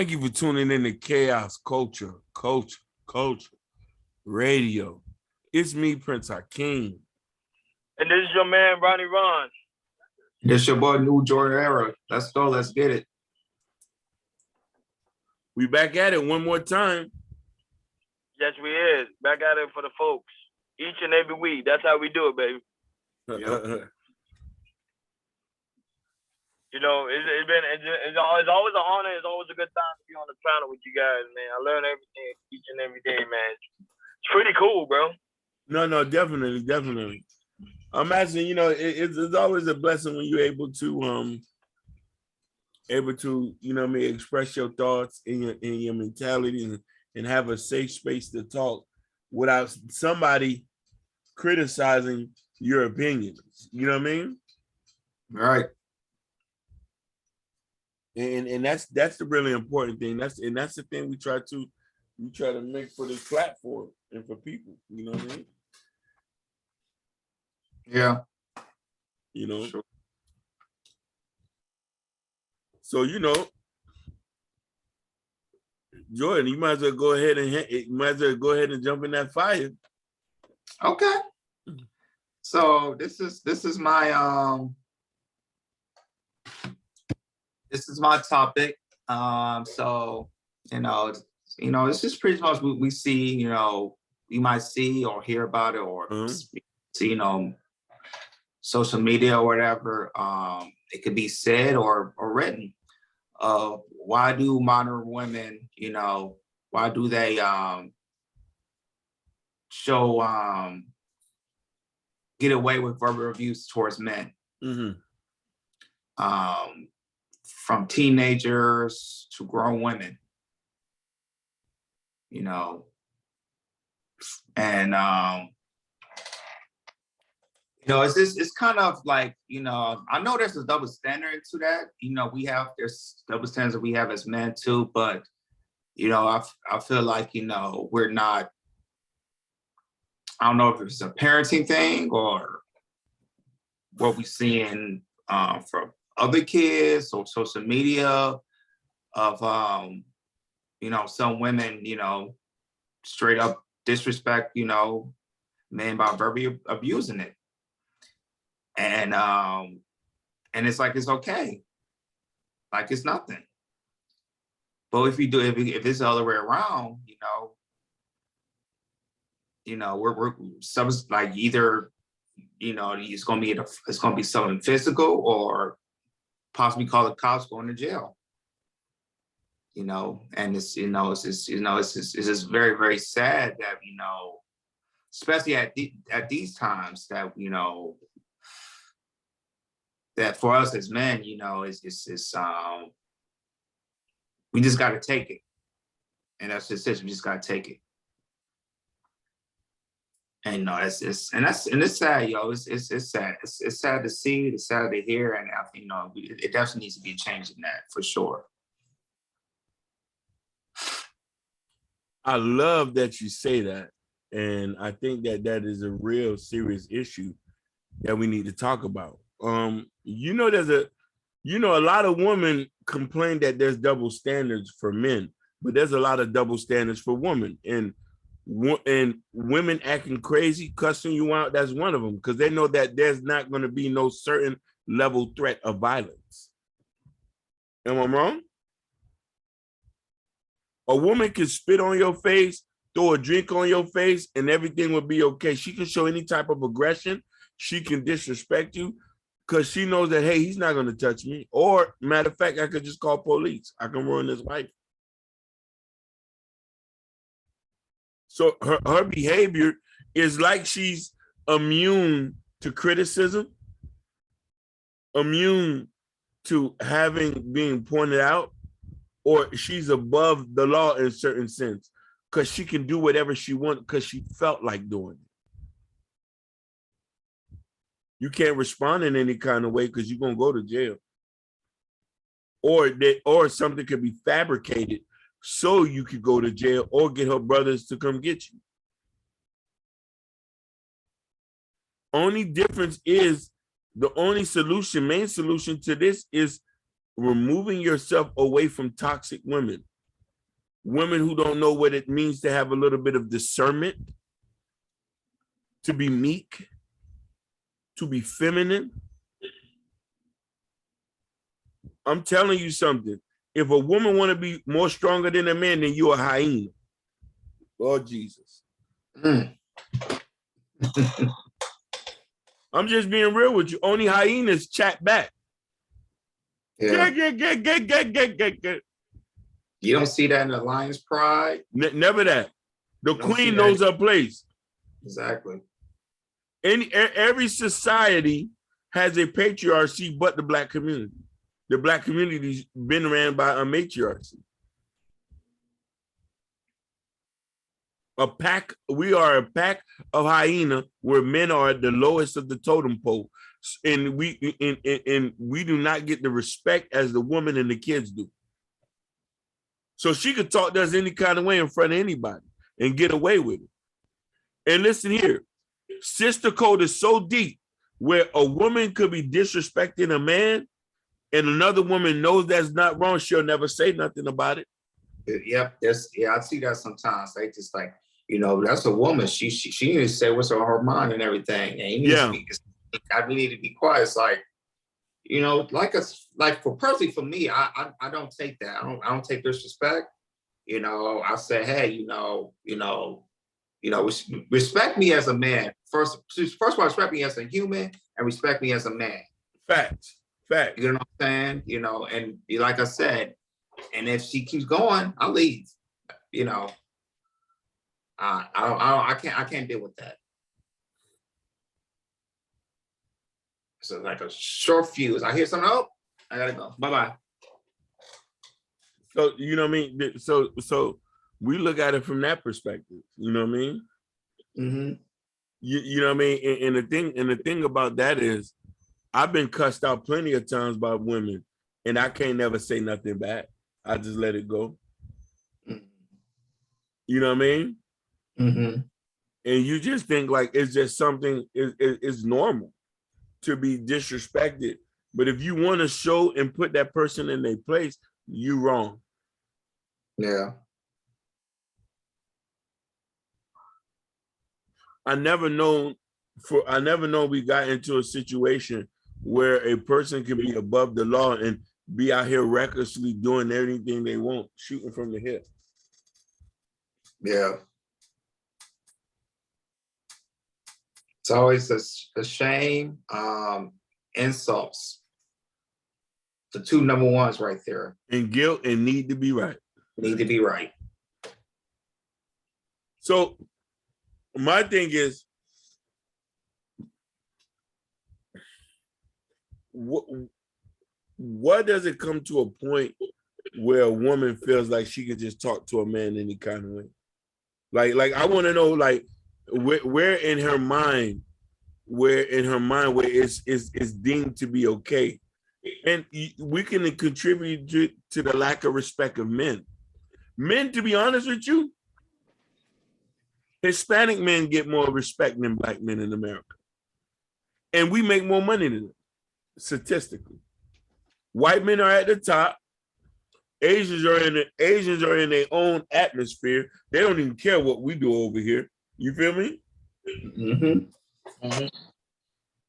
Thank you for tuning in to Chaos Culture Radio. It's me, Prince Hakeem. And this is your man, Ronnie Ron. This your boy, New Jordan Era. Let's go. Let's get it. We back at it one more time. Yes, we is. Back at it for the folks. Each and every week. That's how we do it, baby. Yep. You know, it's always an honor. It's always a good time to be on the panel with you guys, man. I learn everything each and every day, man. It's pretty cool, bro. No, definitely. I'm asking, you know, it's always a blessing when you're able to, you know what I mean, express your thoughts and your mentality and have a safe space to talk without somebody criticizing your opinions. You know what I mean? Right. And that's the really important thing. That's the thing we try to make for this platform and for people. You know what I mean? Yeah. You know. Sure. So you know, Jordan, you might as well go ahead and jump in that fire. Okay. So this is my topic. So it's just pretty much what we see. You know, you might see or hear about it or see, social media or whatever. It could be said or written. Why do modern women, why do they get away with verbal abuse towards men? Mm-hmm. From teenagers to grown women, and it's kind of like, I know there's a double standard to that. There's double standards that we have as men too, but I feel like we're not. I don't know if it's a parenting thing or what we seeing from other kids or social media of some women straight up disrespect men by verbally abusing it, and it's like it's okay, like it's nothing. But if it's the other way around, we're some like either it's gonna be something physical or possibly call the cops, going to jail. And it's just very, very sad that especially at these times that that for us as men, it's we just got to take it, and that's just it. We just got to take it. And it's sad, yo. It's sad. It's sad to see. It's sad to hear, and it definitely needs to be changing that for sure. I love that you say that, and I think that is a real serious issue that we need to talk about. There's a lot of women complain that there's double standards for men, but there's a lot of double standards for women, and women acting crazy, cussing you out, that's one of them, because they know that there's not going to be no certain level threat of violence. Am I wrong? A woman can spit on your face, throw a drink on your face, and everything will be okay. She can show any type of aggression. She can disrespect you because she knows that, hey, he's not going to touch me. Or, matter of fact, I could just call police. I can ruin his life. So her behavior is like she's immune to criticism, immune to being pointed out, or she's above the law in a certain sense because she can do whatever she wants because she felt like doing it. You can't respond in any kind of way because you're going to go to jail. Or something could be fabricated so you could go to jail or get her brothers to come get you. Only difference is the main solution to this is removing yourself away from toxic women. women who don't know what it means to have a little bit of discernment, to be meek, to be feminine. I'm telling you something. If a woman want to be more stronger than a man, then you're a hyena. Lord Jesus. I'm just being real with you. Only hyenas chat back. Yeah. Get. You don't see that in the lion's pride. Never that. The queen knows her place. Exactly. Every society has a patriarchy, but the black community. The black community's been ran by a matriarchy. We are a pack of hyena where men are at the lowest of the totem pole. And we do not get the respect as the woman and the kids do. So she could talk to us any kind of way in front of anybody and get away with it. And listen here, sister code is so deep where a woman could be disrespecting a man and another woman knows that's not wrong. She'll never say nothing about it. Yep. I see that sometimes. They just like, that's a woman. She needs to say what's on her mind and everything. And you need to speak. We need to be quiet. It's like, personally for me, I don't take that. I don't take disrespect. I say, hey, respect me as a man. First of all, respect me as a human and respect me as a man. Facts. You know what I'm saying? And like I said, and if she keeps going, I'll leave. I can't deal with that. So like a short fuse. I hear something. Oh, I gotta go. Bye-bye. So you know what I mean? So we look at it from that perspective. You know what I mean? Mm-hmm. You know what I mean? And the thing about that is I've been cussed out plenty of times by women, and I can't never say nothing back. I just let it go. Mm-hmm. You know what I mean? Mm-hmm. And you just think like it's just something, it's normal to be disrespected. But if you want to show and put that person in their place, you wrong. Yeah. I never know we got into a situation where a person can be above the law and be out here recklessly doing anything they want, shooting from the hip. Yeah. It's always a shame. Insults. The two number ones right there. And guilt and need to be right. Need to be right. So my thing is, what does it come to a point where a woman feels like she could just talk to a man any kind of way? Like I want to know, like, where in her mind where it's deemed to be okay. And we can contribute to the lack of respect of men. Men, to be honest with you, Hispanic men get more respect than black men in America. And we make more money than them, statistically. White men are at the top. Asians are in their own atmosphere. They don't even care what we do over here. You feel me? Mm-hmm. Mm-hmm.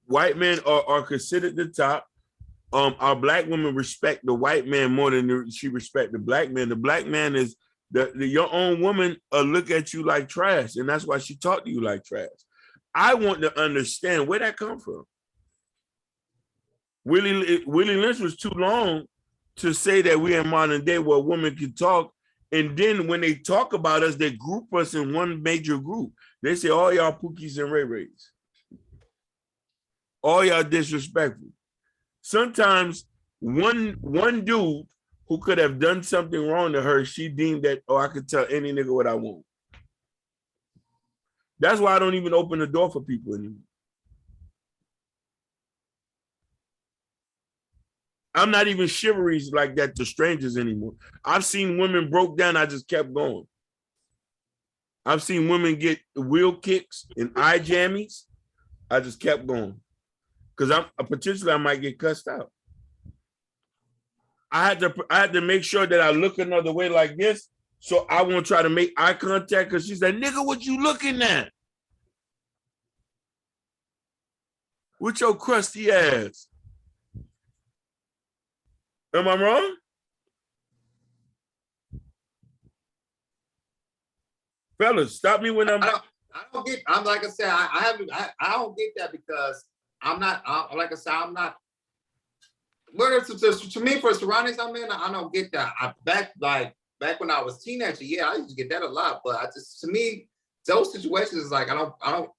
White men are considered the top. Our black women respect the white man more than she respect the black man. The black man is your own woman look at you like trash, and that's why she talk to you like trash. I want to understand where that come from. Willie Lynch was too long to say that we're in modern day where a woman can talk, and then when they talk about us, they group us in one major group. They say all y'all Pookies and Ray Rays. All y'all disrespectful. Sometimes one dude who could have done something wrong to her, she deemed that, I could tell any nigga what I want. That's why I don't even open the door for people anymore. I'm not even chivalry like that to strangers anymore. I've seen women broke down, I just kept going. I've seen women get wheel kicks and eye jammies. I just kept going. Because potentially I might get cussed out. I had to make sure that I look another way like this So I won't try to make eye contact because she's like, nigga, what you looking at? With your crusty ass. Am I wrong? Fellas, stop me when I'm. I don't get. I'm like I said. I don't get that because I'm not. Like I said, I'm not. Whether to me for surroundings I'm in, I don't get that. Back when I was a teenager, yeah, I used to get that a lot. But to me, those situations is like I don't.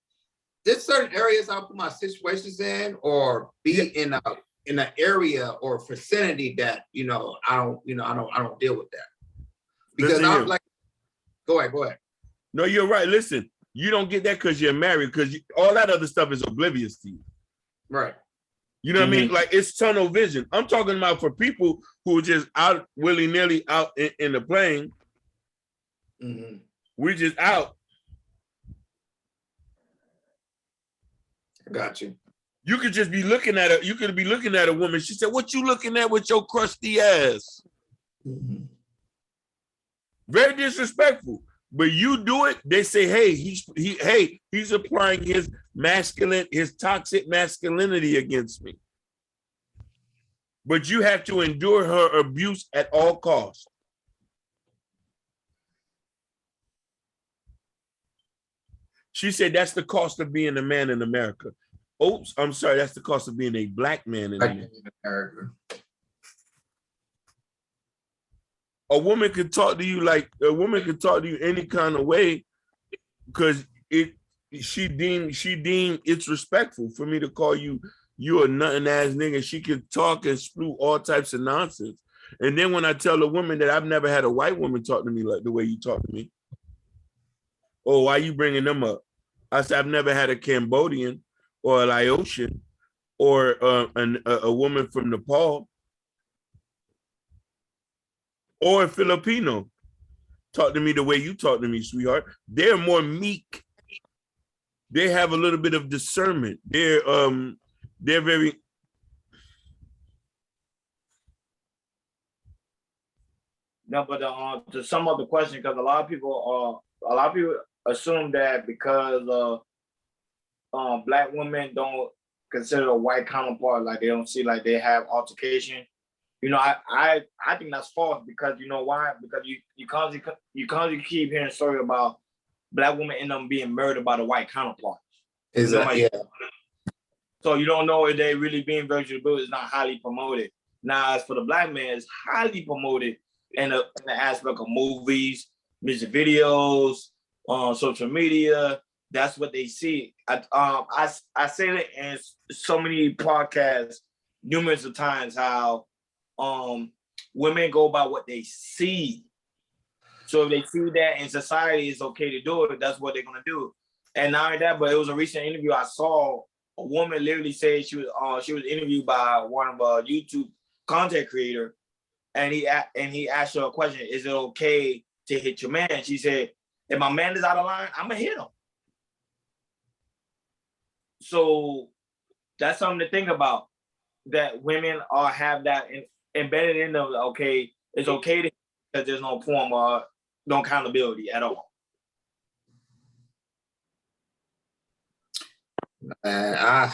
There's certain areas I'll put my situations in, or be in an area or vicinity that I don't deal with that because I'm like, go ahead. No, you're right. Listen, you don't get that because you're married, because all that other stuff is oblivious to you. Right. You know what I mean? Like, it's tunnel vision. I'm talking about for people who are just out willy-nilly out in the plane. Mm-hmm. We're just out. Got you. You could just be looking at her. You could be looking at a woman. She said, "What you looking at with your crusty ass?" Mm-hmm. Very disrespectful. But you do it, they say, "Hey, he's applying his toxic masculinity against me." But you have to endure her abuse at all costs. She said that's the cost of being a man in America. Oops, I'm sorry, that's the cost of being a black man in America. A woman can talk to you any kind of way because she deemed it's respectful for me to call you a nothing ass nigga. She can talk and spew all types of nonsense. And then when I tell a woman that I've never had a white woman talk to me like the way you talk to me, oh, why you bringing them up? I said I've never had a Cambodian or a Laotian or a woman from Nepal or a Filipino talk to me the way you talk to me, sweetheart. They're more meek. They have a little bit of discernment. They're very. No, but to sum up the question, because a lot of people assume that because black women don't consider a white counterpart, like they don't see like they have altercation. I think that's false, because you know why? Because you constantly keep hearing stories about black women end up being murdered by the white counterparts. Yeah. So you don't know if they really being virtually abused. It's not highly promoted. Now, as for the black man, it's highly promoted in the aspect of movies, music videos, on social media. That's what they see. I say it in so many podcasts numerous of times how women go by what they see. So if they see that in society it's okay to do it, that's what they're gonna do. And not only that, but it was a recent interview I saw. A woman literally said she was interviewed by one of a YouTube content creator, and he asked her a question: "Is it okay to hit your man?" She said, "If my man is out of line, I'm gonna hit him." So that's something to think about. That women have that embedded in them. Okay, it's okay to, because there's no form of no accountability at all. Yeah,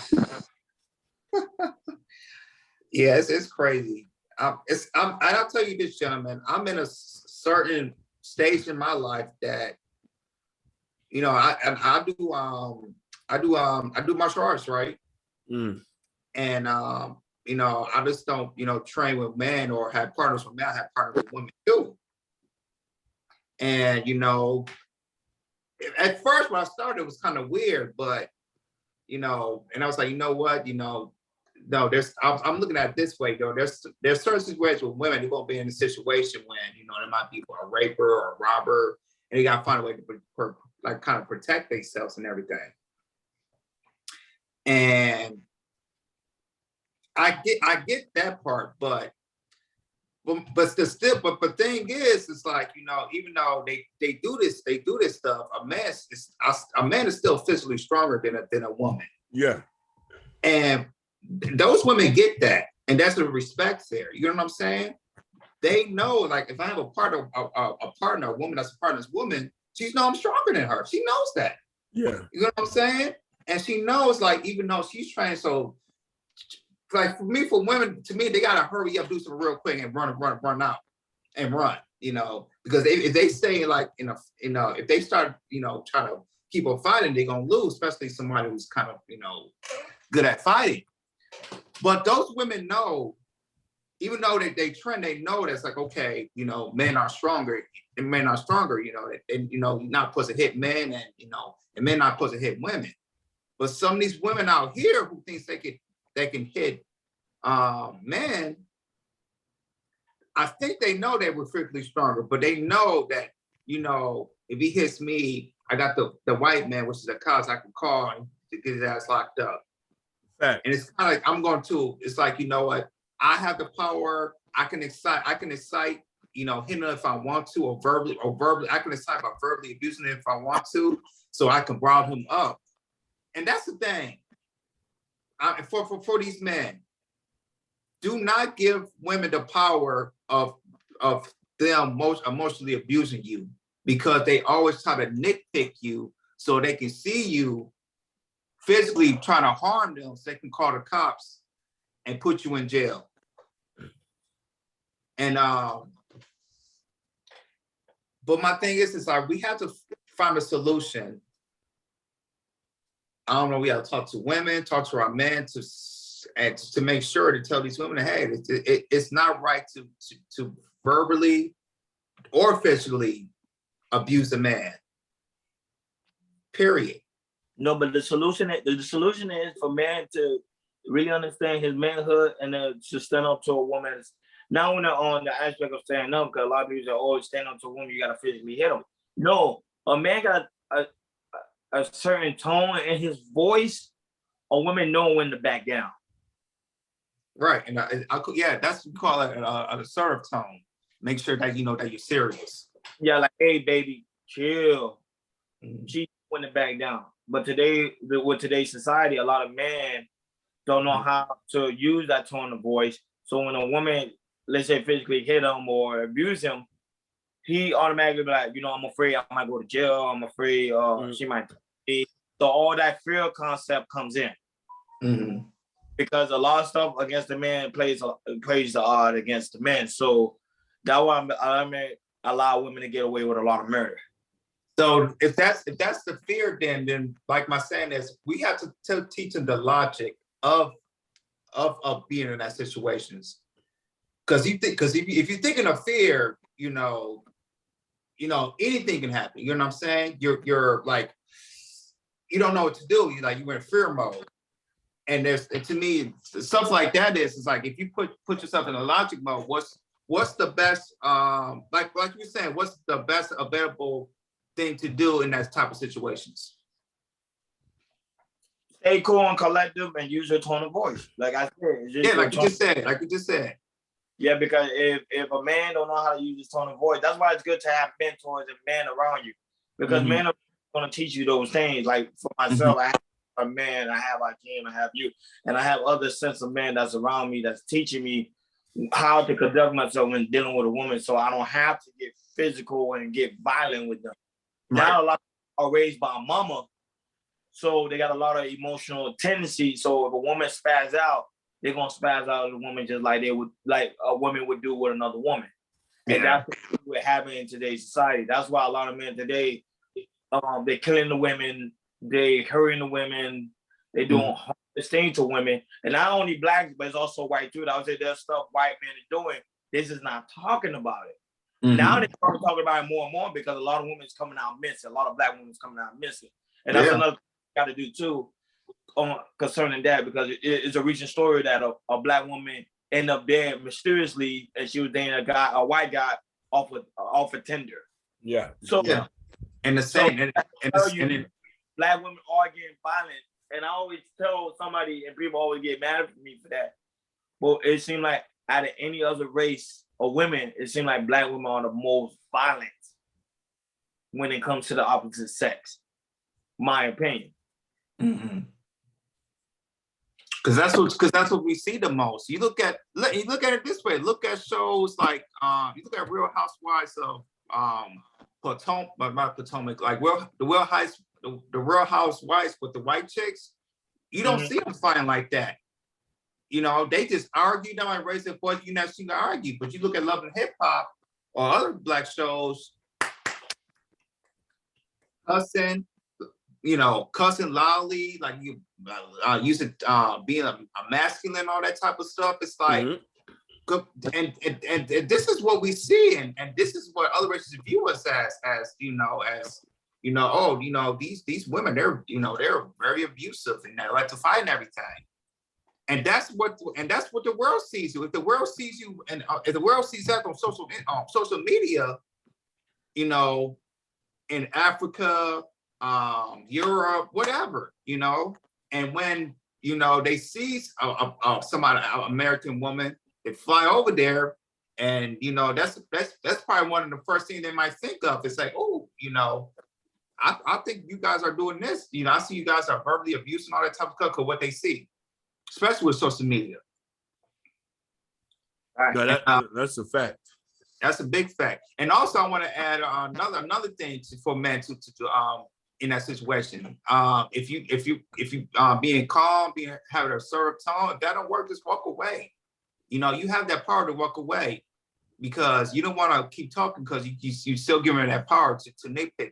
it's crazy. And I'll tell you this, gentlemen, I'm in a certain stage in my life that, I do martial arts, right? And I just don't, train with men or have partners with men. I have partners with women too. And at first when I started, it was kind of weird, but and I was like, you know what, no, I'm looking at it this way, though. There's certain situations with women who won't be in a situation when, there might be a raper or a robber, and they gotta find a way to kind of protect themselves and everything. And I get that part, but the thing is, it's like, even though they do this stuff, a man is still physically stronger than a woman. Yeah. And those women get that, and that's the respect there. You know what I'm saying? they know, like, if I have a partner, a woman that's a partner's woman, she knows I'm stronger than her. She knows that. Yeah. You know what I'm saying? And she knows, like, even though she's trained, so like for women, to me, they gotta hurry up, do something real quick, and run out and run. You know, because if they stay like if they start trying to keep on fighting, they're gonna lose, especially somebody who's kind of good at fighting. But those women know, even though they trend, they know that's like, okay, men are stronger and men are stronger, and you're not supposed to hit men, and men not supposed to hit women. But some of these women out here who thinks they can hit men, I think they know they were physically stronger, but they know that, if he hits me, I got the white man, which is a cause I can call to get his ass locked up. Fact. And it's kind of like, I'm going to, it's like, you know what? I have the power. I can excite, him if I want to, or verbally, I can excite by verbally abusing him if I want to, so I can rile him up. And that's the thing. For these men, do not give women the power of them emotionally abusing you, because they always try to nitpick you so they can see you physically trying to harm them, so they can call the cops and put you in jail. And but my thing is like, we have to find a solution. I don't know, we have to talk to women, talk to our men, to make sure to tell these women, hey, it's not right to verbally or physically abuse a man. Period. No, but the solution is for man to really understand his manhood and to stand up to a woman. Not only on the aspect of standing up, because a lot of people say, oh, stand up to a woman, you got to physically hit them. No, a man got a certain tone in his voice, a woman know when to back down. Right, and that's what we call it an assertive tone. Make sure that that you're serious. Yeah, like, hey, baby, chill. She when to back down. But with today's society, a lot of men don't know how to use that tone of voice. So when a woman, let's say, physically hit him or abuse him, he automatically be like, I'm afraid I might go to jail. I'm afraid she might be. So all that fear concept comes in. Mm-hmm. Because a lot of stuff against the man plays the odd against the men. So that's why I allow women to get away with a lot of murder. So if that's the fear, then like my saying is, we have to teach them the logic of being in that situations. Because if you're thinking of fear, anything can happen. You know what I'm saying? You're like, you don't know what to do. You're in fear mode. And to me, stuff like that is like, if you put yourself in a logic mode, what's the best, like you were saying, what's the best available thing to do in that type of situations? Stay cool and collective and use your tone of voice. Like I said. Like you just said. Yeah, because if a man don't know how to use his tone of voice, that's why it's good to have mentors and men around you. Because men are going to teach you those things. Like for myself, I have a man, I have Akeem, I have you, and I have other sense of men that's around me that's teaching me how to conduct myself when dealing with a woman, so I don't have to get physical and get violent with them. Right. Now a lot of are raised by a mama, so they got a lot of emotional tendencies. So if a woman spaz out, they're gonna spaz out at a woman just like a woman would do with another woman. Yeah. And that's what happening in today's society. That's why a lot of men today, they're killing the women, they hurting the women, they doing harmless things to women. And not only blacks, but it's also white too. I would say there's stuff white men are doing. This is not talking about it. Now they're talking about it more and more because a lot of women's coming out missing. A lot of black women's coming out missing. And that's another thing we got to do too concerning that, because it's a recent story that a black woman ended up dead mysteriously, and she was dating a white guy off of Tinder. Yeah. So and the same black women are getting violent, and I always tell somebody, and people always get mad at me for that. But it seemed like out of any other race or women, it seemed like black women are the most violent when it comes to the opposite sex. My opinion. Because that's what we see the most. You look at it this way. Look at shows like you look at Real Housewives of Potomac, not Potomac, like the Real Housewives with the white chicks. You don't see them fighting like that. You know, they just argue. They might raise their voice. You never see them argue. But you look at Love and Hip Hop or other black shows, cussing, cussing loudly, like you using being a masculine, all that type of stuff. It's like, and this is what we see, and this is what other races view us as these women, they're very abusive and they like to fight and everything. And that's what the world sees you. If the world sees you, and if the world sees that on social media, in Africa, Europe, whatever, and when they see somebody, an American woman, they fly over there, and that's probably one of the first things they might think of. It's like, oh, I think you guys are doing this. I see you guys are verbally abusing all that type of stuff because what they see, especially with social media. No, that's a fact. That's a big fact. And also, I want to add another thing for men to in that situation. If you being calm, having a assertive tone, if that don't work, just walk away. You have that power to walk away because you don't want to keep talking because you still giving her that power to nitpick you.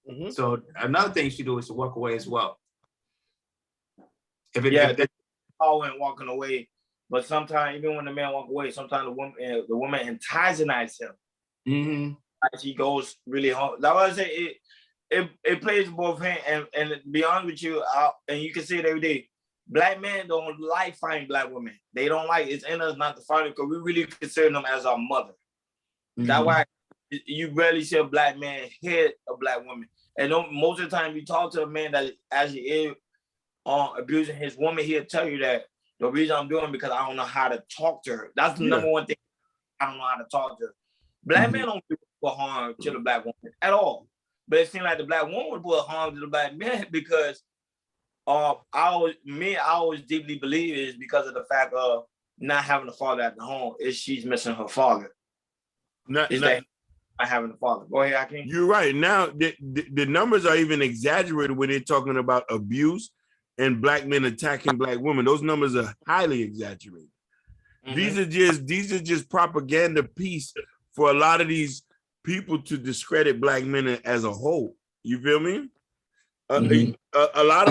Mm-hmm. So another thing you should do is to walk away as well. If all went walking away, but sometimes even when the man walk away, sometimes the woman antagonizes him. Mm-hmm. Like she goes really hard. That's why I say it plays both hands. And to be honest with you, and you can see it every day. Black men don't like fighting black women. They don't like it's in us not to fight them because we really consider them as our mother. Mm-hmm. That's why you rarely see a black man hit a black woman. And most of the time you talk to a man that actually is abusing his woman, he'll tell you that the reason I'm doing it because I don't know how to talk to her. That's the number one thing. I don't know how to talk to her. Black men don't do harm to the black woman at all. But it seems like the black woman would put harm to the black man because I always deeply believe is because of the fact of not having a father at the home is she's missing her father. Not having a father. Go ahead, Hakeem. You're right. Now the numbers are even exaggerated when they're talking about abuse and black men attacking black women. Those numbers are highly exaggerated. Mm-hmm. These are just propaganda piece for a lot of these people to discredit black men as a whole. You feel me? Mm-hmm. A lot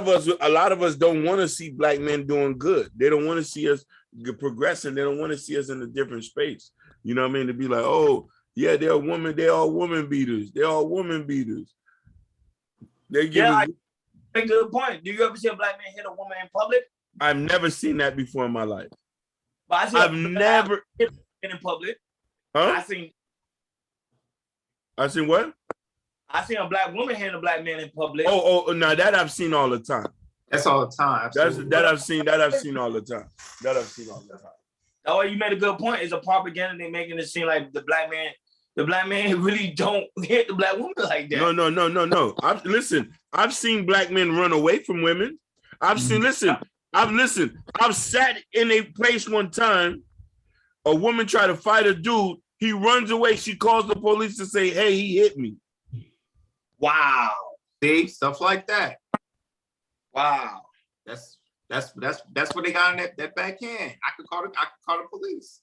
of us don't want to see black men doing good. They don't want to see us progressing. They don't want to see us in a different space. You know what I mean? To be like, oh yeah, they're all woman beaters. They're all woman beaters. They give a good point. Do you ever see a black man hit a woman in public? I've never seen that before in my life. But I've never hit in public. Huh? I seen what? I seen a black woman hitting a black man in public. Oh, no, that I've seen all the time. That's all the time. That I've seen all the time. Oh, you made a good point. It's a propaganda they making it seem like the black man really don't hit the black woman like that. No. I've seen black men run away from women. I've sat in a place one time, a woman tried to fight a dude. He runs away. She calls the police to say, hey, he hit me. Wow. See, stuff like that. Wow. That's what they got in that backhand. I could call the police.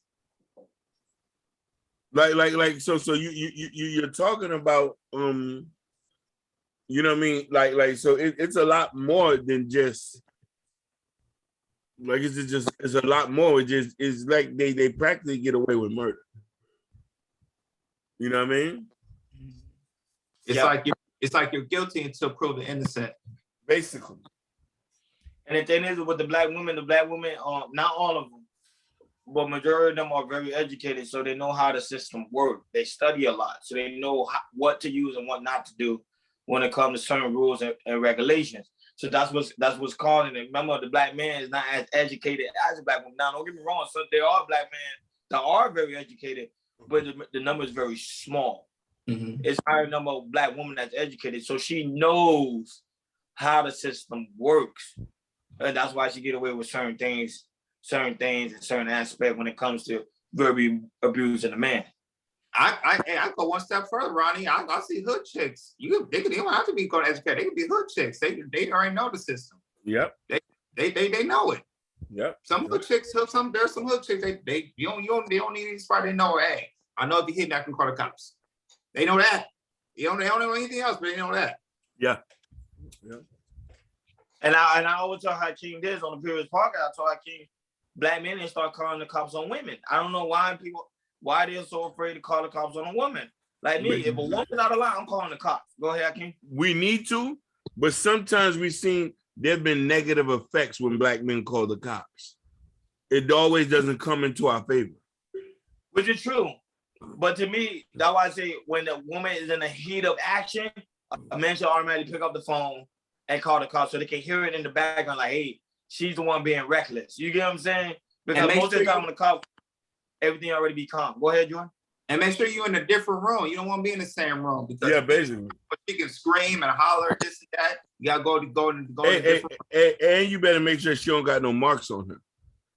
Like so you're talking about you know what I mean? Like so it's a lot more than just like it's a lot more. It's like they practically get away with murder. You know what I mean? It's like you're guilty until proven innocent. Basically. And the thing is with the black women, not all of them, but majority of them are very educated, so they know how the system works. They study a lot, so they know what to use and what not to do when it comes to certain rules and regulations. So that's what's causing it. Remember, the black man is not as educated as a black woman. Now, don't get me wrong. So there are black men that are very educated, but the number is very small. Mm-hmm. It's a higher number of black women that's educated, so she knows how the system works. And that's why she get away with certain things, and certain aspects when it comes to verbal abuse in a man. I go one step further, Ronnie. I see hood chicks. They don't have to be going to educate. They can be hood chicks. They already know the system. Yep. They know it. Yep. Some hood chicks. There's some hood chicks. They don't need any spot. They know. Hey, I know if you hit me, I can call the cops. They know that. They don't know anything else, but they know that. Yeah. And I always tell Hakeem this on the previous podcast. I told Hakeem, black men didn't start calling the cops on women. I don't know why they're so afraid to call the cops on a woman. Like me, if a woman's out of line, I'm calling the cops. Go ahead, Hakeem. We need to, but sometimes we've seen there have been negative effects when black men call the cops. It always doesn't come into our favor. Which is true. But to me, that's why I say when the woman is in the heat of action, a man should automatically pick up the phone and call the cops so they can hear it in the background like, hey, she's the one being reckless. You get what I'm saying? Because most of the time when the cops, everything already be calm. Go ahead, Jordan. And make sure you're in a different room. You don't want to be in the same room because basically. But she can scream and holler, this and that. You gotta go in a different room. And you better make sure she don't got no marks on her.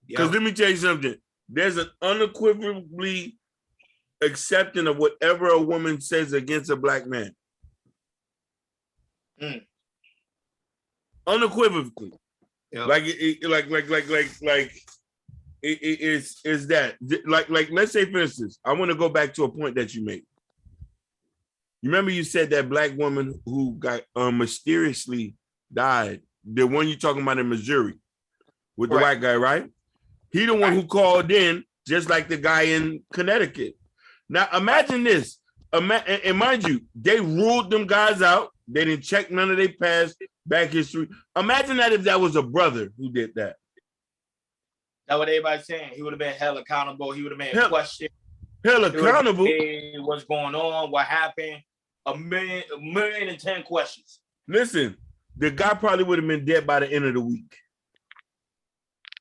Because let me tell you something. There's an unequivocally accepting of whatever a woman says against a black man. Unequivocally. Yep. It's that like let's say for instance, I want to go back to a point that you made. You remember you said that black woman who got mysteriously died, the one you're talking about in Missouri with the white guy, right? He the one who called in, just like the guy in Connecticut. Now imagine this, and mind you, they ruled them guys out. They didn't check none of their past back history. Imagine that if that was a brother who did that. That's what everybody's saying. He would have been held accountable. He would have been questioned. Held accountable. What's going on? What happened? A million and 10 questions. Listen, the guy probably would have been dead by the end of the week.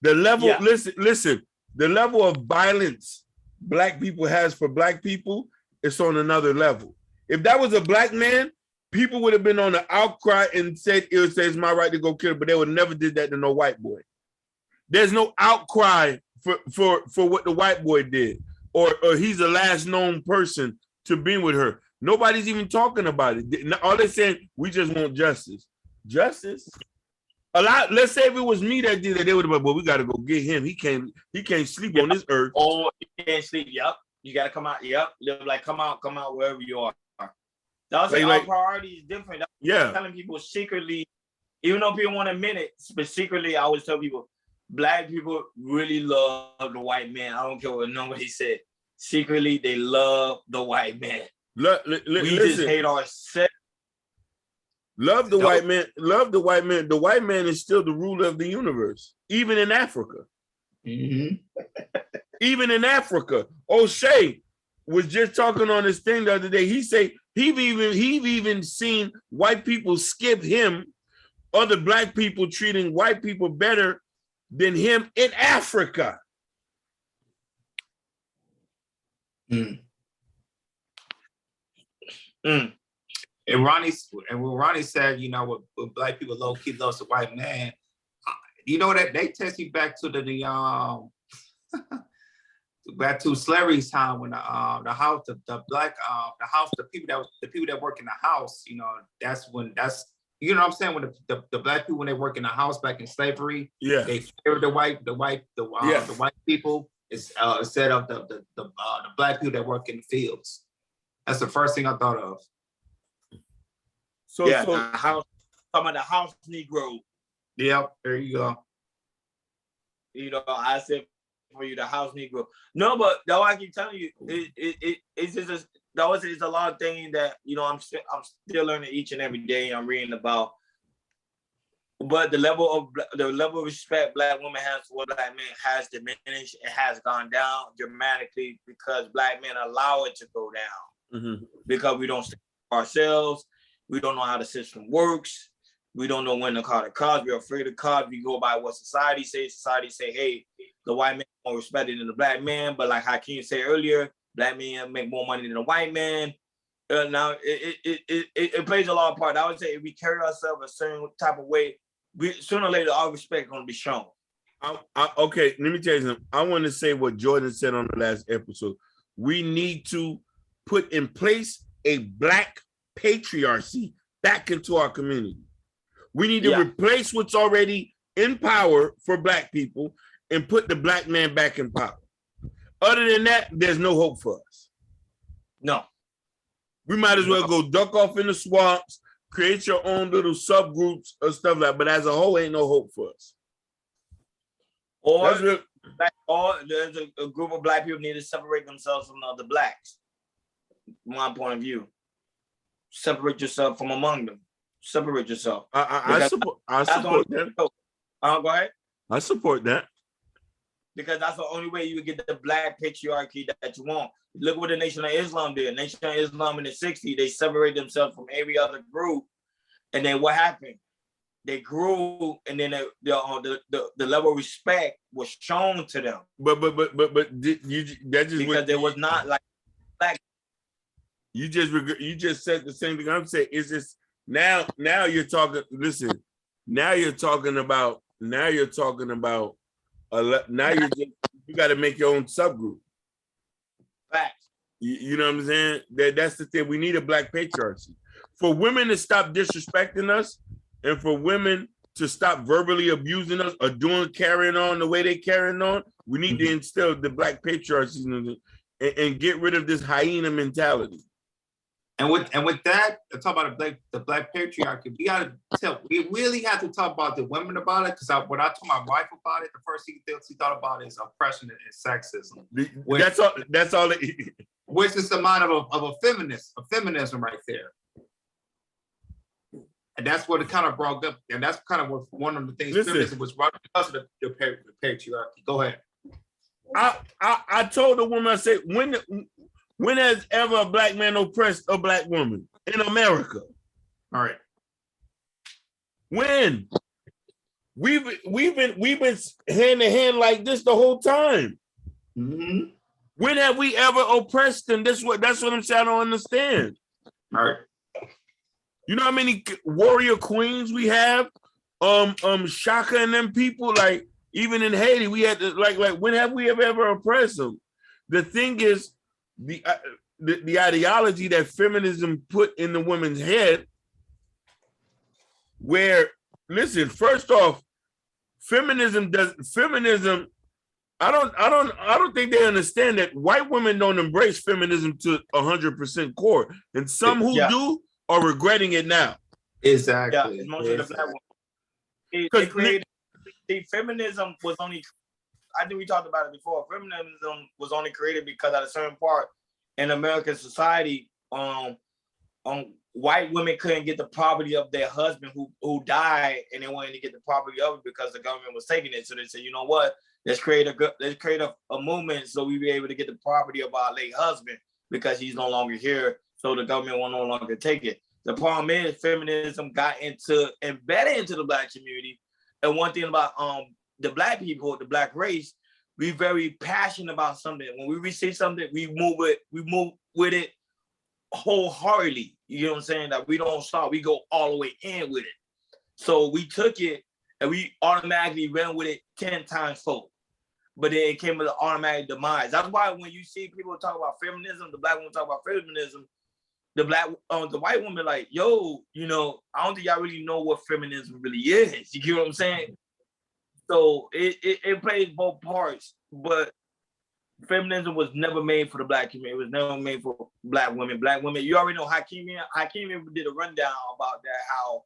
The level, listen, the level of violence black people has for black people, it's on another level. If that was a black man, people would have been on the outcry and said, it's my right to go kill, but they would never did that to no white boy. There's no outcry for what the white boy did, or he's the last known person to be with her. Nobody's even talking about it. All they're saying, we just want justice. Justice? Let's say if it was me that did it, they would have been, well, we got to go get him. He can't sleep on this earth. Oh, he can't sleep. Yep. You got to come out. Yep. Like, come out wherever you are. That's our priority is different. Yeah. Telling people secretly, even though people want to admit it, but secretly, I always tell people, black people really love the white man. I don't care what nobody said. Secretly, they love the white man. We just hate ourselves. Love the white man. Love the white man. The white man is still the ruler of the universe, even in Africa. Mm-hmm. Even in Africa. O'Shea was just talking on this thing the other day. He said he've even seen white people skip him, other black people treating white people better than him in Africa. Mm. Mm. And when Ronnie said, you know, what black people low key loves the white man, you know that they test you back to the back to slavery's time when the people that work in the house, you know, you know what I'm saying, when the black people when they work in the house back in slavery, they fear the white people instead of the black people that work in the fields. That's the first thing I thought of. The house, talking about the house Negro. Yep, there you go. You know, I said for you the house Negro. No, but though I keep telling you, it's just it's a lot of things that, you know, I'm still learning each and every day. I'm reading about, but the level of respect black women has for black men has diminished. It has gone down dramatically because black men allow it to go down because we don't stand for ourselves. We don't know how the system works. We don't know when to call the cops. We're afraid of cops. We go by what society says. Society say, hey, the white man is more respected than the black man. But like Hakeem said earlier, black men make more money than the white man. Now, it plays a lot of part. I would say if we carry ourselves a certain type of way, sooner or later, our respect going to be shown. Okay, let me tell you something. I want to say what Jordan said on the last episode. We need to put in place a black patriarchy back into our community. We need to replace what's already in power for black people and put the black man back in power. Other than that, there's no hope for us. No. We might as well go duck off in the swamps, create your own little subgroups or stuff like that. But as a whole, ain't no hope for us. Or there's a group of black people need to separate themselves from the other blacks. My point of view. Separate yourself from among them. Separate yourself. I support that. Go ahead. I support that. Because that's the only way you would get the black patriarchy that you want. Look what the Nation of Islam did. Nation of Islam in the 60s, they separated themselves from every other group. And then what happened? They grew, and then the level of respect was shown to them. But there was not like black. You just said the same thing I'm saying. Is this now you're talking? Listen, now you're talking about you got to make your own subgroup. Facts. You know what I'm saying? That's the thing. We need a black patriarchy for women to stop disrespecting us. And for women to stop verbally abusing us or carrying on the way they carrying on, we need to instill the black patriarchy and get rid of this hyena mentality. And with that, to talk about the black patriarchy, we really have to talk about the women about it, because when I told my wife about it, the first thing she thought about is oppression and sexism. That's all. Which is the mind of a feminism right there. And that's what it kind of brought up, and that's kind of what one of the things feminism was brought because of the patriarchy. Go ahead. I told the woman, I said, when has ever a black man oppressed a black woman in America? All right. When? We've been hand in hand like this the whole time. Mm-hmm. When have we ever oppressed them? That's what I'm saying. I don't understand. All right. You know how many warrior queens we have? Shaka and them people, like even in Haiti, we had to like when have we ever oppressed them? The thing is, the ideology that feminism put in the woman's head, where listen, first off, feminism. I don't think they understand that white women don't embrace feminism to 100% core, and some who do are regretting it now. Exactly. Yeah, most of the black women. Feminism was only, I think we talked about it before. Feminism was only created because at a certain part in American society, white women couldn't get the property of their husband who died, and they wanted to get the property of it because the government was taking it. So they said, you know what? Let's create a movement so we be able to get the property of our late husband because he's no longer here. So the government will no longer take it. The problem is feminism got embedded into the black community. And one thing about the black people, the black race, we very passionate about something. When we receive something, we move with it wholeheartedly. You know what I'm saying? That we don't stop. We go all the way in with it. So we took it and we automatically ran with it 10 times fold. But then it came with an automatic demise. That's why when you see people talk about feminism, the black women talk about feminism, the white woman like, yo, you know, I don't think y'all really know what feminism really is. You get what I'm saying? So it plays both parts, but feminism was never made for the black community. It was never made for black women. Black women, you already know Hakeem did a rundown about that, how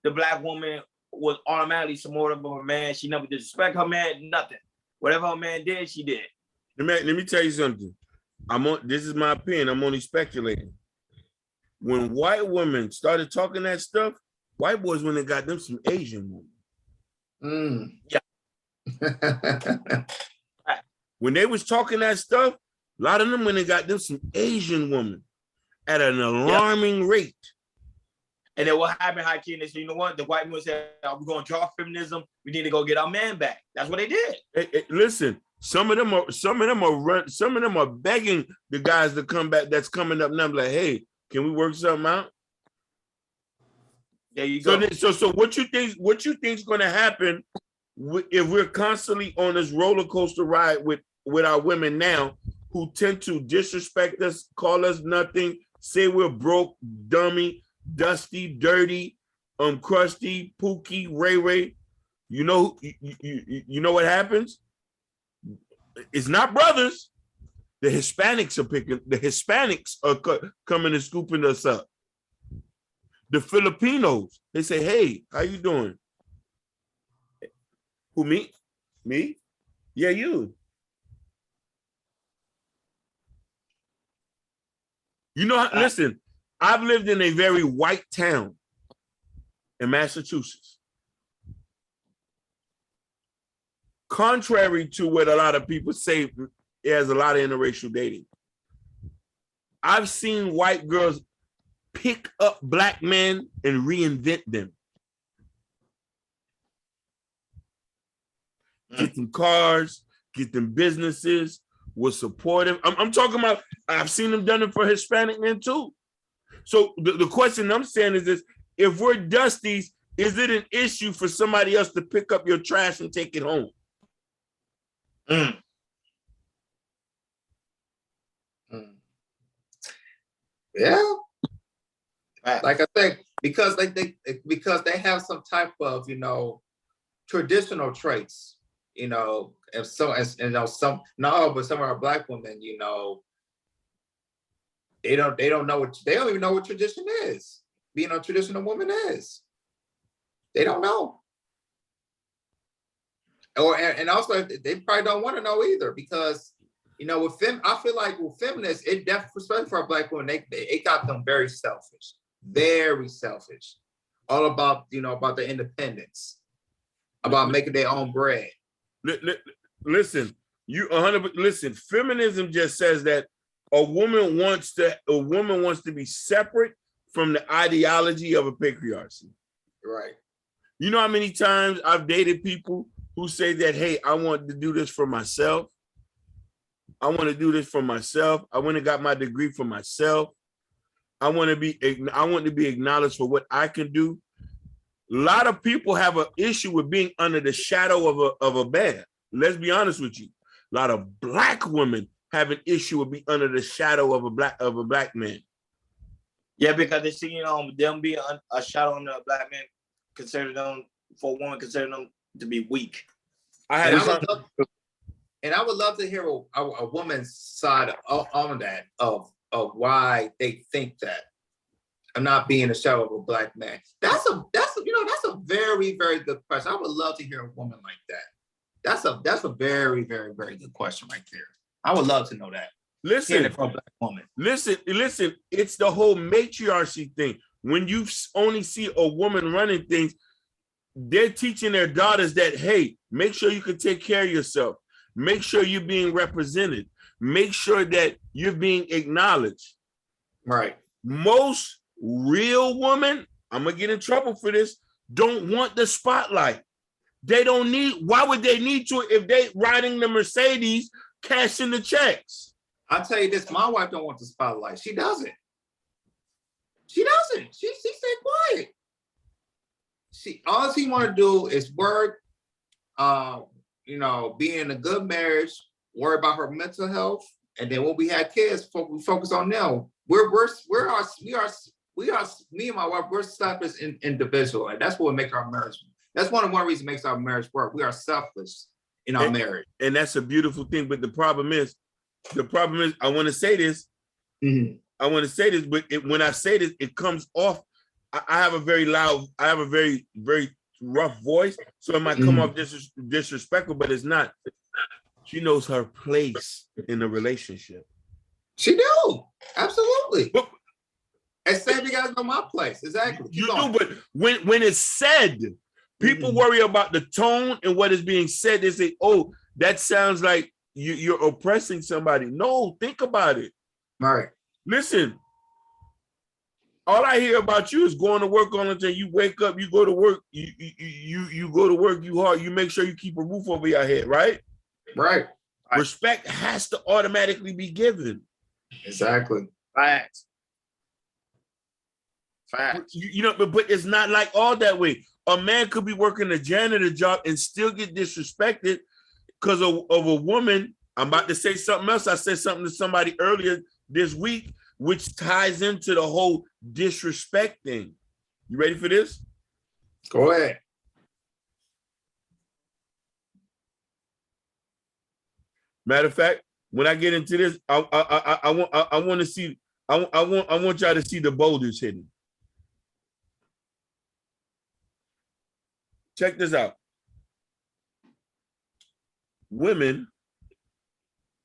the black woman was automatically supportive of her man. She never disrespect her man, nothing. Whatever her man did, she did. Let me tell you something. This is my opinion. I'm only speculating. When white women started talking that stuff, white boys went and got them some Asian women. Yeah. When they was talking that stuff, a lot of them went and got them some Asian women at an alarming rate. And then what happened, Hakeem? They said, you know what? The white women said, we're going to drop feminism. We need to go get our man back. That's what they did. Listen, some of them are begging the guys to come back. That's coming up now. Like, hey, can we work something out? There you go. So what you think's going to happen if we're constantly on this roller coaster ride with our women now, who tend to disrespect us, call us nothing, say we're broke, dummy, dusty, dirty, crusty, Pookie, Ray Ray? You know what happens? It's not brothers. The Hispanics are coming and scooping us up. The Filipinos, they say, "Hey, how you doing?" Who, me? Me? Yeah, you. You know, listen, I've lived in a very white town in Massachusetts. Contrary to what a lot of people say, there's a lot of interracial dating. I've seen white girls pick up black men and reinvent them. Get them cars, get them businesses, was supportive. I'm talking about, I've seen them done it for Hispanic men too. So the question I'm saying is this: if we're dusties, is it an issue for somebody else to pick up your trash and take it home? Yeah. Like I think, because they have some type of, traditional traits, and some but some of our black women, they don't even know what tradition is. Being a traditional woman is. They don't know. And also they probably don't want to know either, because I feel like with feminists, it definitely, especially for a black woman, it got them very selfish, all about about their independence, about making their own bread. Listen, listen. Feminism just says that a woman wants to be separate from the ideology of a patriarchy. Right. You know how many times I've dated people who say that, hey, I want to do this for myself. I want to do this for myself. I went and got my degree for myself. I want to be acknowledged for what I can do. A lot of people have an issue with being under the shadow of a man. Let's be honest with you. A lot of black women have an issue with being under the shadow of a black man. Yeah, because they see them being a shadow on a black man, for a woman, consider them to be weak. I would love to hear a woman's side on that of why they think that. I'm not being a shadow of a black man. That's a very, very good question. I would love to hear a woman like that. That's a very, very, very good question right there. I would love to know that. Listen, from a black woman. Listen. It's the whole matriarchy thing. When you only see a woman running things, they're teaching their daughters that, hey, make sure you can take care of yourself. Make sure you're being represented. Make sure that you're being acknowledged. Right. Most real women, I'm going to get in trouble for this, don't want the spotlight. They don't need, why would they need to if they riding the Mercedes, cashing the checks? I'll tell you this, my wife don't want the spotlight. She doesn't. She stay quiet. All she want to do is work, be in a good marriage, worry about her mental health, and then when we have kids, we focus on them. Me and my wife, we're selfish individual, and that's what makes our marriage. That's one reason makes our marriage work. We are selfless in our marriage, and that's a beautiful thing. But the problem is, I want to say this. Mm-hmm. I want to say this, but when I say this, it comes off. I have a very loud, very, very rough voice, so it might come off disrespectful, but it's not. She knows her place in the relationship. She do, absolutely. But, and same, you guys know my place, exactly. You do, but when it's said, people worry about the tone and what is being said. They say, "Oh, that sounds like you're oppressing somebody." No, think about it. Right. Listen. All I hear about you is going to work all the time. You wake up, you go to work, you go to work, you hard, you make sure you keep a roof over your head, right? Right. Respect has to automatically be given. Exactly. Facts. Facts. But it's not like all that way. A man could be working a janitor job and still get disrespected because of a woman. I'm about to say something else. I said something to somebody earlier this week, which ties into the whole disrespect thing. You ready for this? Go ahead. Matter of fact, when I get into this, I want to see. I want y'all to see the boulders hidden. Check this out. Women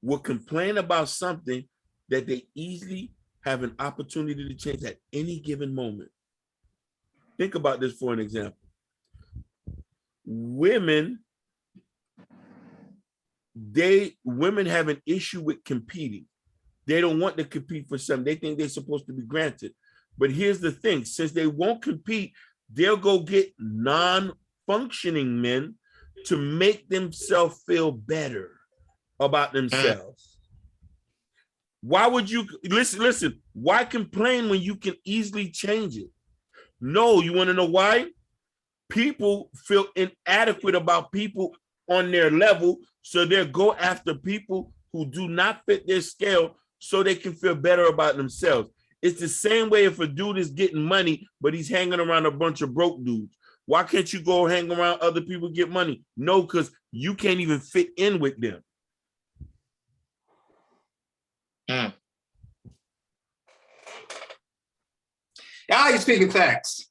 will complain about something that they easily have an opportunity to change at any given moment. Think about this for an example. Women have an issue with competing. They don't want to compete for something. They think they're supposed to be granted. But here's the thing, since they won't compete, they'll go get non-functioning men to make themselves feel better about themselves. Why would you listen? Why complain when you can easily change it? No, you want to know why? People feel inadequate about people on their level, so they'll go after people who do not fit their scale so they can feel better about themselves. It's the same way if a dude is getting money, but he's hanging around a bunch of broke dudes. Why can't you go hang around other people get money? No, because you can't even fit in with them. Now you're speaking facts.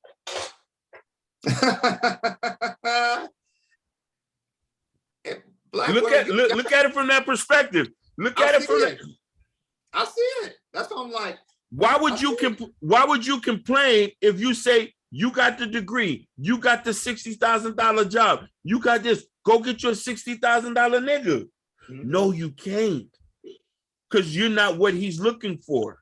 Look at it from that perspective. Look at it from that. I see it. That's what I'm like. Why would you complain if you say you got the degree, you got the $60,000 job, you got this? Go get your $60,000 nigga. Mm-hmm. No, you can't, because you're not what he's looking for.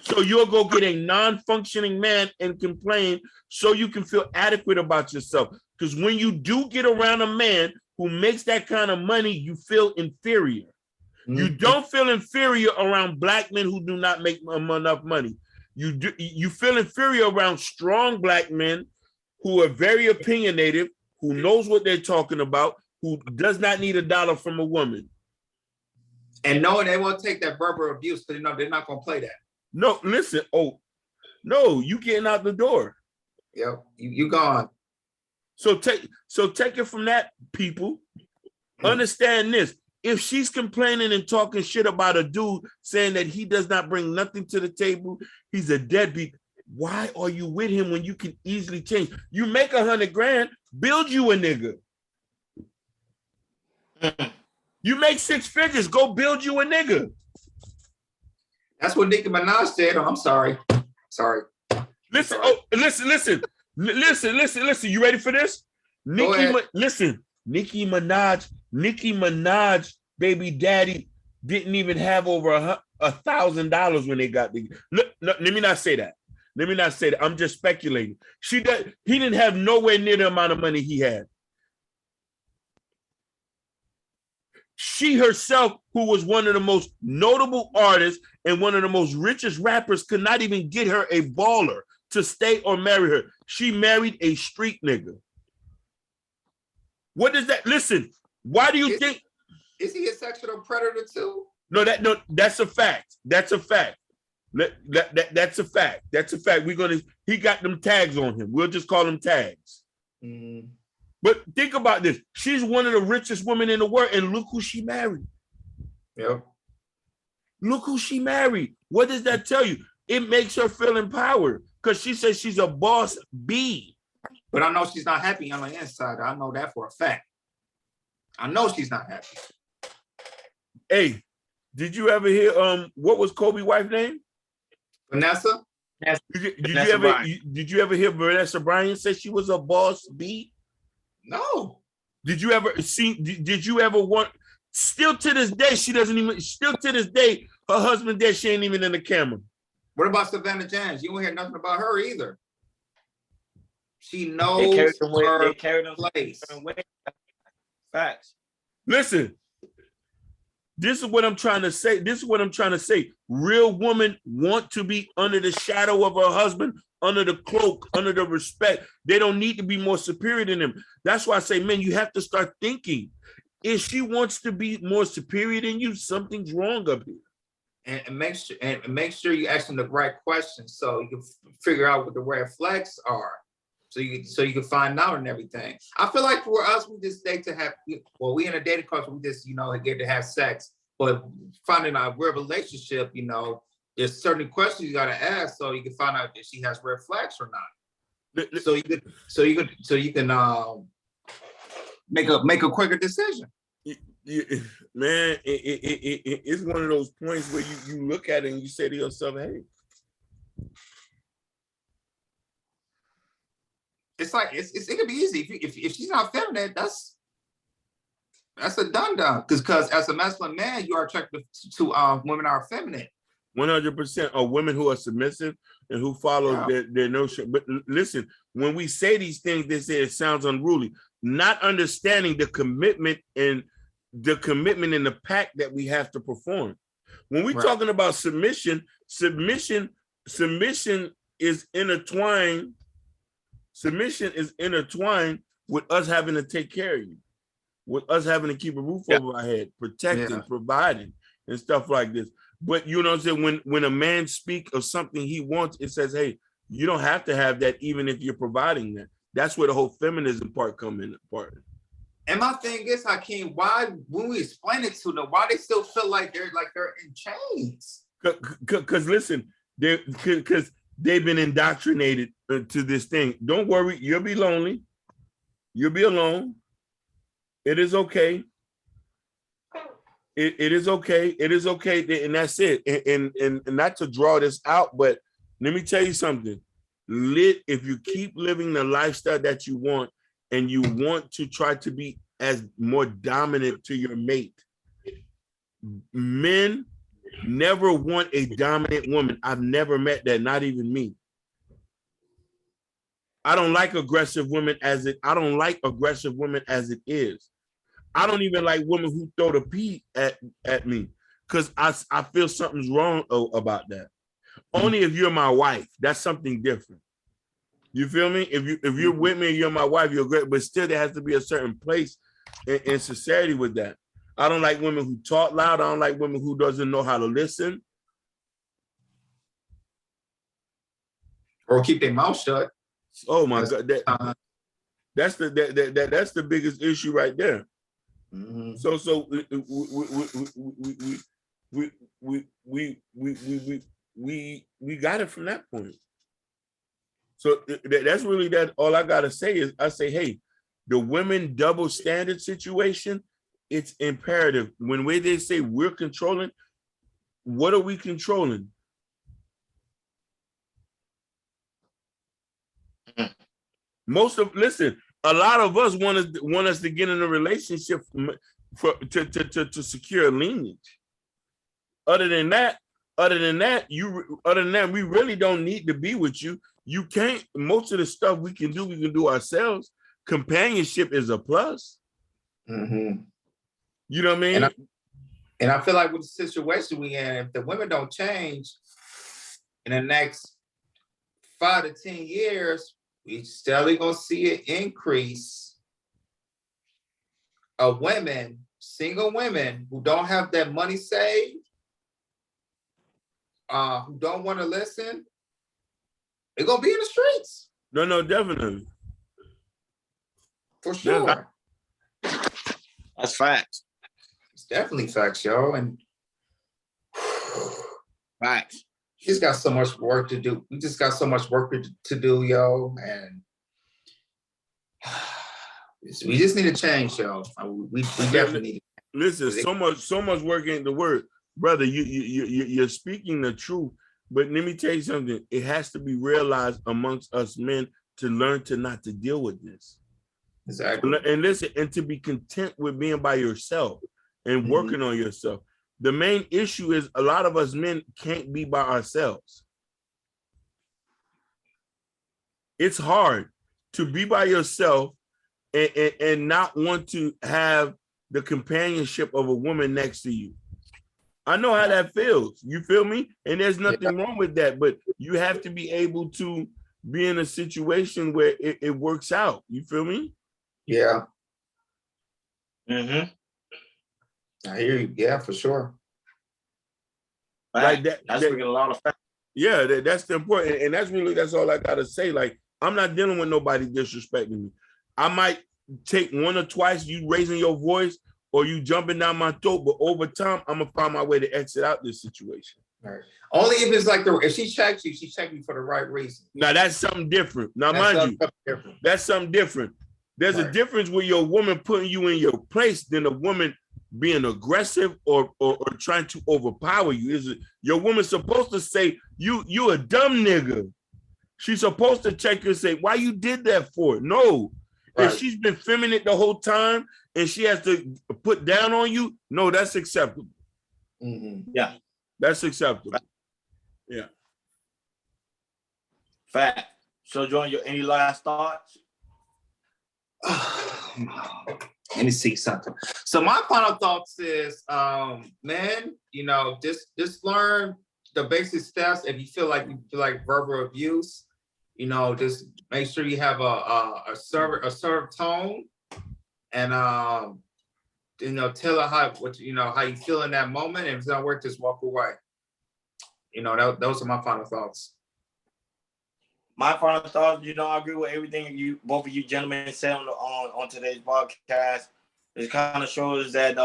So you'll go get a non-functioning man and complain so you can feel adequate about yourself. Because when you do get around a man who makes that kind of money, you feel inferior. Mm-hmm. You don't feel inferior around black men who do not make enough money. You feel inferior around strong black men who are very opinionated, who knows what they're talking about, who does not need $1 from a woman. And knowing they won't take that verbal abuse, because they're not going to play that. No, listen. Oh, no, you getting out the door. Yep, you gone. So take it from that, people. Understand this. If she's complaining and talking shit about a dude, saying that he does not bring nothing to the table, he's a deadbeat, why are you with him when you can easily change? You make $100,000, build you a nigga. You make 6 figures, go build you a nigga. That's what Nicki Minaj said. Oh, I'm sorry. Listen. Listen. You ready for this? Nicki Minaj, baby daddy didn't even have over $1,000 when they got the. Let me not say that. I'm just speculating. He didn't have nowhere near the amount of money he had. She herself, who was one of the most notable artists and one of the most richest rappers, could not even get her a baller to stay or marry her. She married a street nigga. What does that? Listen, why do you think? Is he a sexual predator too? No, that's a fact. That's a fact. That's a fact. He got them tags on him. We'll just call them tags. Mm. But think about this. She's one of the richest women in the world, and look who she married. Yep. Look who she married. What does that tell you? It makes her feel empowered because she says she's a boss bee. But I know she's not happy on the inside. I know that for a fact. I know she's not happy. Hey, did you ever hear what was Kobe's wife's name? Vanessa? Did you ever hear Vanessa Bryant say she was a boss bee? No. Did you ever see? Did you ever want? Still to this day, she doesn't even. Still to this day, her husband dead. She ain't even in the camera. What about Savannah James? You won't hear nothing about her either. She knows her place. Facts. Listen, this is what I'm trying to say. Real women want to be under the shadow of her husband under the cloak, under the respect. They don't need to be more superior than them. That's why I say, man, you have to start thinking. If she wants to be more superior than you, something's wrong up here. And make sure you ask them the right questions so you can figure out what the red flags are. So you can find out and everything. I feel like for us, we just date to have, well, we in a dating culture, we just, get to have sex. But finding a real relationship, there's certain questions you gotta ask so you can find out if she has red flags or not. So you can make a quicker decision. Man, it's one of those points where you look at it and you say to yourself, hey. It's like it could be easy if she's not feminine. That's a done. Because as a masculine man, you are attracted to women that are feminine. 100% are women who are submissive and who follow their notion. But listen, when we say these things, they say it sounds unruly. Not understanding the commitment and the pact that we have to perform. When we're talking about submission is intertwined. Submission is intertwined with us having to take care of you, with us having to keep a roof over our head, protecting, providing, and stuff like this. But you know what I'm saying? When a man speaks of something he wants, it says, hey, you don't have to have that even if you're providing that. That's where the whole feminism part come in part. And my thing is, Hakeem, why, when we explain it to them, why they still feel like they're in chains? Because listen, because they've been indoctrinated to this thing. Don't worry, you'll be lonely. You'll be alone. It is okay. It is okay. It is okay. And that's it. And not to draw this out, but let me tell you something. If you keep living the lifestyle that you want and you want to try to be as more dominant to your mate, men never want a dominant woman. I've never met that, not even me. I don't like aggressive women as it is. I don't even like women who throw the pee at me because I feel something's wrong about that. Only if you're my wife, that's something different. You feel me? If you're with me and you're my wife, you're great, but still there has to be a certain place in society with that. I don't like women who talk loud. I don't like women who doesn't know how to listen. Or keep their mouth shut. Oh my God. That's the biggest issue right there. Mm-hmm. So we got it from that point. So that's really that. All I gotta say is I say, hey, the women double standard situation, it's imperative. When they say we're controlling, what are we controlling? A lot of us want us to get in a relationship to secure a lineage. Other than that, we really don't need to be with you. You can't. Most of the stuff we can do ourselves. Companionship is a plus. Mm-hmm. You know what I mean? And I feel like with the situation we in, if the women don't change in the next 5 to 10 years, we still gonna see an increase of women, single women who don't have that money saved, who don't want to listen. They're gonna be in the streets. No, definitely. For sure. That's facts. It's definitely facts, yo. And Facts. He's got so much work to do. We just got so much work to do, yo. And we just need to change, yo. We definitely need to. Listen, so much work ain't the word. Brother, you're speaking the truth. But let me tell you something. It has to be realized amongst us men to learn to not to deal with this. Exactly. And listen, and to be content with being by yourself and working on yourself. The main issue is a lot of us men can't be by ourselves. It's hard to be by yourself and not want to have the companionship of a woman next to you. I know how that feels. You feel me? And there's nothing wrong with that, but you have to be able to be in a situation where it works out. You feel me? Yeah, Mm-hmm. I hear you. Yeah, for sure. Like that. That's bringing a lot of facts. Yeah, that's the important, and that's all I gotta say. Like, I'm not dealing with nobody disrespecting me. I might take one or twice you raising your voice or you jumping down my throat, but over time, I'm gonna find my way to exit out this situation. Right. Only if it's like if she checks you, she checks you for the right reason. Now that's something different. Now, That's mind you, something different. that's something different. There's a Right. difference with your woman putting you in your place than a woman being aggressive or trying to overpower you. Is it your woman supposed to say you a dumb nigga? She's supposed to check you and say, why you did that for? No. Right. If she's been feminine the whole time and she has to put down on you, no, that's acceptable. Mm-hmm. Yeah. That's acceptable. Yeah. Fact. So, John, any last thoughts? Let me see something. So my final thoughts is, man, just learn the basic steps. If you feel like verbal abuse, just make sure you have a serve tone, and tell her how you feel in that moment. And if it's not work, just walk away. Those are my final thoughts. My final thoughts, I agree with everything both of you gentlemen said on today's podcast. It kind of shows that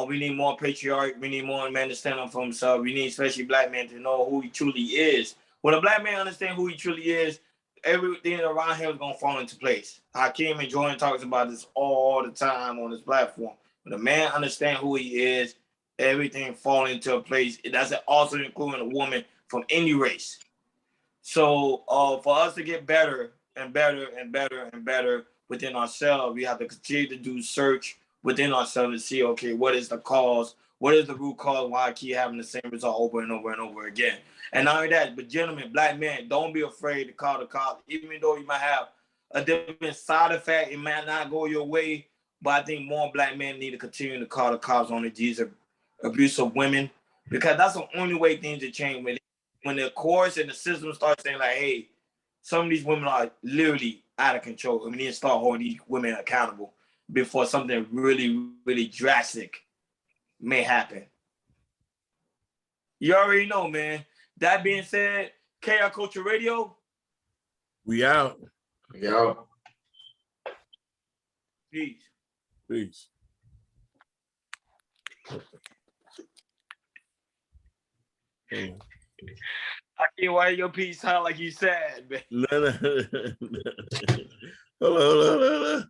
we need more patriarch. We need more men to stand up for himself. We need especially black men to know who he truly is. When a black man understands who he truly is, everything around him is going to fall into place. Hakeem and Jordan talks about this all the time on this platform. When a man understands who he is, everything falls into a place. It doesn't also include a woman from any race. So for us to get better and better and better and better within ourselves, we have to continue to do search within ourselves and see, okay, what is the cause? What is the root cause why I keep having the same result over and over and over again? And not only that, but gentlemen, black men, don't be afraid to call the cops, even though you might have a different side effect. It might not go your way, but I think more black men need to continue to call the cops on these abuse of women, because that's the only way things will change. When the courts and the system start saying like, hey, some of these women are literally out of control, and we need to start holding these women accountable before something really, really drastic may happen. You already know, man. That being said, KR Culture Radio. We out. Yo. Peace. Peace. I can't why your piece sound like you sad, man. No. Hold on.